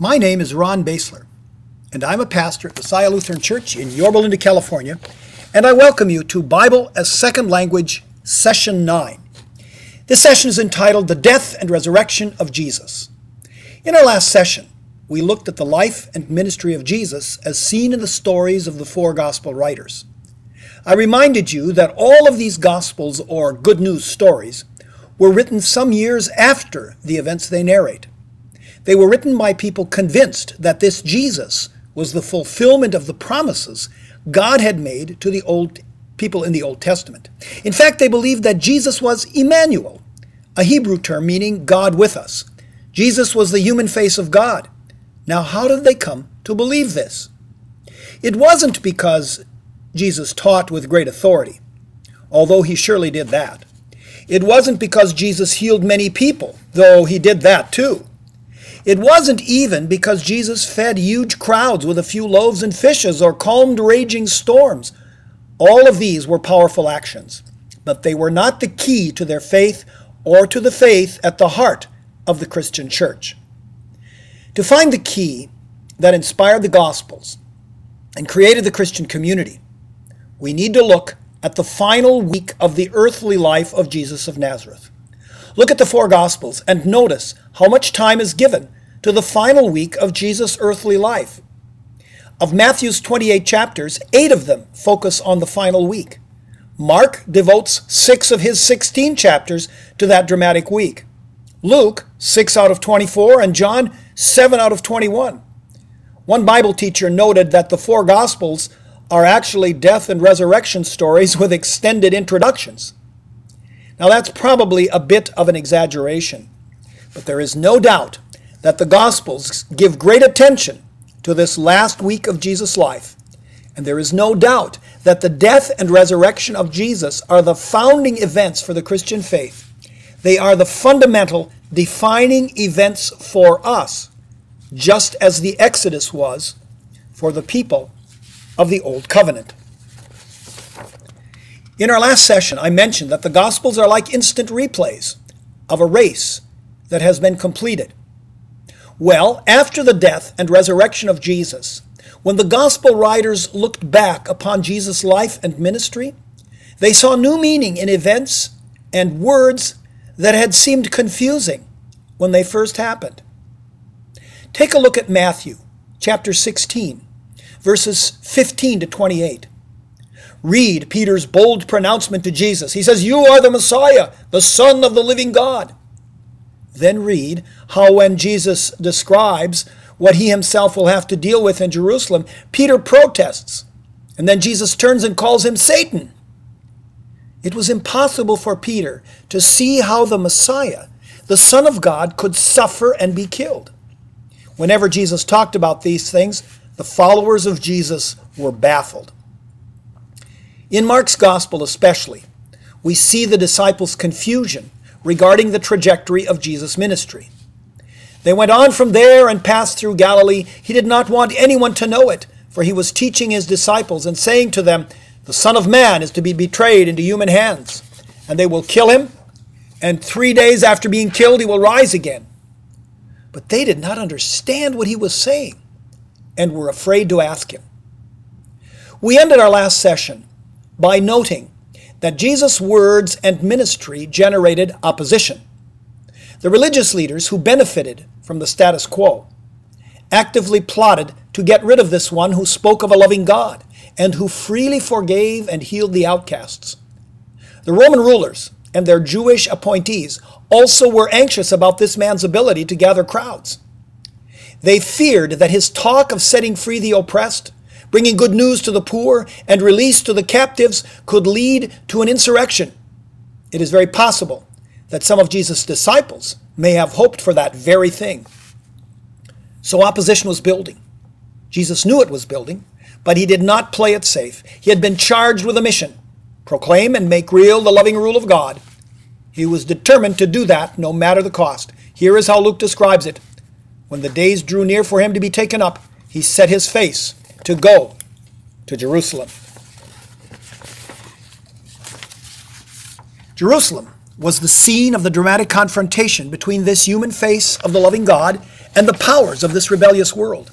My name is Ron Basler, and I'm a pastor at Messiah Lutheran Church in Yorba Linda, California, and I welcome you to Bible as Second Language, Session 9. This session is entitled The Death and Resurrection of Jesus. In our last session, we looked at the life and ministry of Jesus as seen in the stories of the four gospel writers. I reminded you that all of these gospels, or good news stories, were written some years after the events they narrate. They were written by people convinced that this Jesus was the fulfillment of the promises God had made to the old people in the Old Testament. In fact, they believed that Jesus was Emmanuel, a Hebrew term meaning God with us. Jesus was the human face of God. Now, how did they come to believe this? It wasn't because Jesus taught with great authority, although he surely did that. It wasn't because Jesus healed many people, though he did that too. It wasn't even because Jesus fed huge crowds with a few loaves and fishes or calmed raging storms. All of these were powerful actions, but they were not the key to their faith or to the faith at the heart of the Christian church. To find the key that inspired the Gospels and created the Christian community, we need to look at the final week of the earthly life of Jesus of Nazareth. Look at the four Gospels and notice how much time is given to the final week of Jesus' earthly life. Of Matthew's 28 chapters, 8 of them focus on the final week. Mark devotes 6 of his 16 chapters to that dramatic week. Luke, 6 out of 24, and John, 7 out of 21. One Bible teacher noted that the four Gospels are actually death and resurrection stories with extended introductions. Now that's probably a bit of an exaggeration, but there is no doubt that the Gospels give great attention to this last week of Jesus' life, and there is no doubt that the death and resurrection of Jesus are the founding events for the Christian faith. They are the fundamental, defining events for us, just as the Exodus was for the people of the Old Covenant. In our last session, I mentioned that the Gospels are like instant replays of a race that has been completed. Well, after the death and resurrection of Jesus, when the Gospel writers looked back upon Jesus' life and ministry, they saw new meaning in events and words that had seemed confusing when they first happened. Take a look at Matthew chapter 16, verses 15 to 28. Read Peter's bold pronouncement to Jesus. He says, "You are the Messiah, the Son of the living God." Then read how when Jesus describes what he himself will have to deal with in Jerusalem, Peter protests, and then Jesus turns and calls him Satan. It was impossible for Peter to see how the Messiah, the Son of God, could suffer and be killed. Whenever Jesus talked about these things, the followers of Jesus were baffled. In Mark's Gospel especially, we see the disciples' confusion regarding the trajectory of Jesus' ministry. They went on from there and passed through Galilee. He did not want anyone to know it, for he was teaching his disciples and saying to them, "The Son of Man is to be betrayed into human hands, and they will kill him, and 3 days after being killed he will rise again." But they did not understand what he was saying and were afraid to ask him. We ended our last session by noting that Jesus' words and ministry generated opposition. The religious leaders who benefited from the status quo actively plotted to get rid of this one who spoke of a loving God and who freely forgave and healed the outcasts. The Roman rulers and their Jewish appointees also were anxious about this man's ability to gather crowds. They feared that his talk of setting free the oppressed, bringing good news to the poor, and release to the captives could lead to an insurrection. It is very possible that some of Jesus' disciples may have hoped for that very thing. So opposition was building. Jesus knew it was building, but he did not play it safe. He had been charged with a mission: proclaim and make real the loving rule of God. He was determined to do that no matter the cost. Here is how Luke describes it. When the days drew near for him to be taken up, he set his face to go to Jerusalem. Jerusalem was the scene of the dramatic confrontation between this human face of the loving God and the powers of this rebellious world.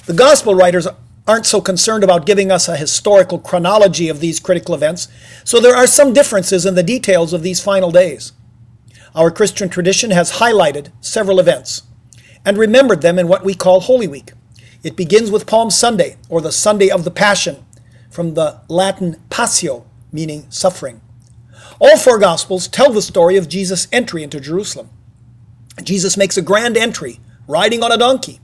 The gospel writers aren't so concerned about giving us a historical chronology of these critical events, so there are some differences in the details of these final days. Our Christian tradition has highlighted several events and remembered them in what we call Holy Week. It begins with Palm Sunday, or the Sunday of the Passion, from the Latin passio, meaning suffering. All four Gospels tell the story of Jesus' entry into Jerusalem. Jesus makes a grand entry, riding on a donkey.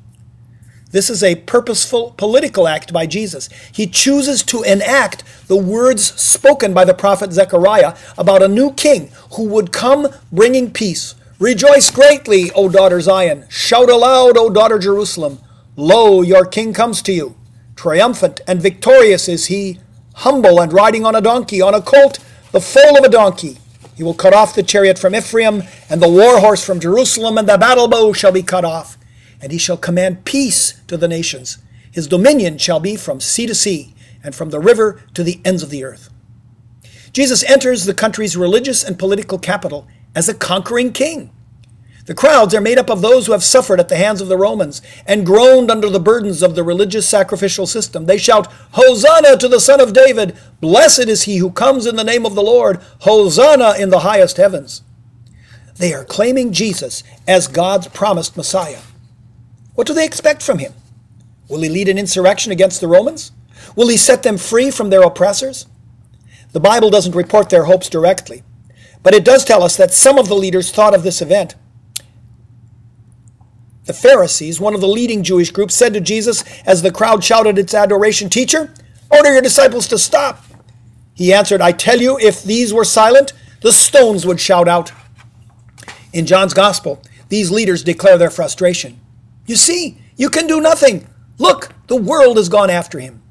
This is a purposeful political act by Jesus. He chooses to enact the words spoken by the prophet Zechariah about a new king who would come bringing peace. Rejoice greatly, O daughter Zion. Shout aloud, O daughter Jerusalem. Lo, your king comes to you. Triumphant and victorious is he, humble and riding on a donkey, on a colt, the foal of a donkey. He will cut off the chariot from Ephraim, and the war horse from Jerusalem, and the battle bow shall be cut off. And he shall command peace to the nations. His dominion shall be from sea to sea, and from the river to the ends of the earth. Jesus enters the country's religious and political capital as a conquering king. The crowds are made up of those who have suffered at the hands of the Romans and groaned under the burdens of the religious sacrificial system. They shout, Hosanna to the Son of David! Blessed is he who comes in the name of the Lord! Hosanna in the highest heavens! They are claiming Jesus as God's promised Messiah. What do they expect from him? Will he lead an insurrection against the Romans? Will he set them free from their oppressors? The Bible doesn't report their hopes directly, but it does tell us that some of the leaders thought of this event. The Pharisees, one of the leading Jewish groups, said to Jesus as the crowd shouted its adoration, Teacher, order your disciples to stop. He answered, I tell you, if these were silent, the stones would shout out. In John's Gospel, these leaders declare their frustration. You see, you can do nothing. Look, the world has gone after him.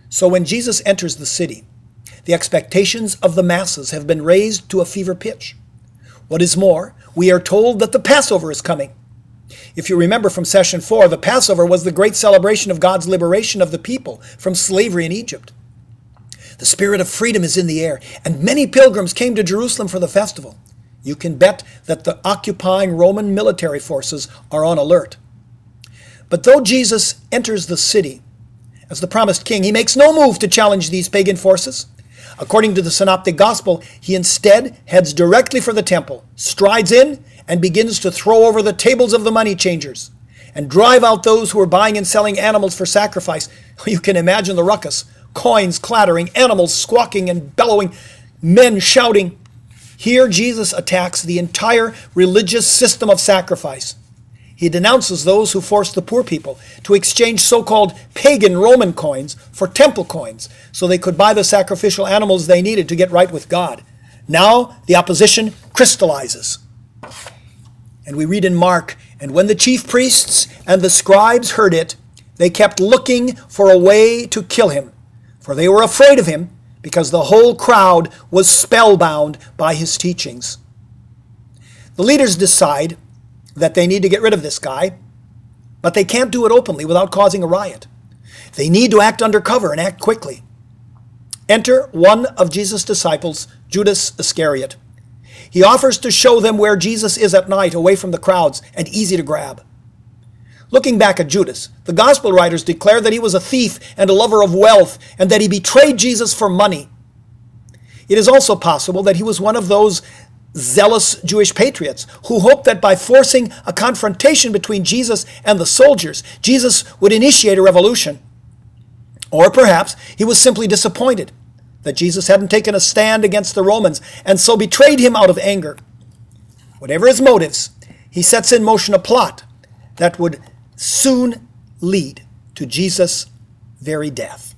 So when Jesus enters the city, the expectations of the masses have been raised to a fever pitch. What is more, we are told that the Passover is coming. If you remember from session 4, the Passover was the great celebration of God's liberation of the people from slavery in Egypt. The spirit of freedom is in the air, and many pilgrims came to Jerusalem for the festival. You can bet that the occupying Roman military forces are on alert. But though Jesus enters the city as the promised king, he makes no move to challenge these pagan forces. According to the Synoptic Gospel, he instead heads directly for the temple, strides in, and begins to throw over the tables of the money changers and drive out those who are buying and selling animals for sacrifice. You can imagine the ruckus, coins clattering, animals squawking and bellowing, men shouting. Here Jesus attacks the entire religious system of sacrifice. He denounces those who forced the poor people to exchange so-called pagan Roman coins for temple coins so they could buy the sacrificial animals they needed to get right with God. Now the opposition crystallizes. And we read in Mark, and when the chief priests and the scribes heard it, they kept looking for a way to kill him, for they were afraid of him, because the whole crowd was spellbound by his teachings. The leaders decide that they need to get rid of this guy, but they can't do it openly without causing a riot. They need to act undercover and act quickly. Enter one of Jesus' disciples, Judas Iscariot. He offers to show them where Jesus is at night, away from the crowds and easy to grab. Looking back at Judas, the gospel writers declare that he was a thief and a lover of wealth, and that he betrayed Jesus for money. It is also possible that he was one of those zealous Jewish patriots who hoped that by forcing a confrontation between Jesus and the soldiers, Jesus would initiate a revolution. Or perhaps he was simply disappointed that Jesus hadn't taken a stand against the Romans and so betrayed him out of anger. Whatever his motives, he sets in motion a plot that would soon lead to Jesus' very death.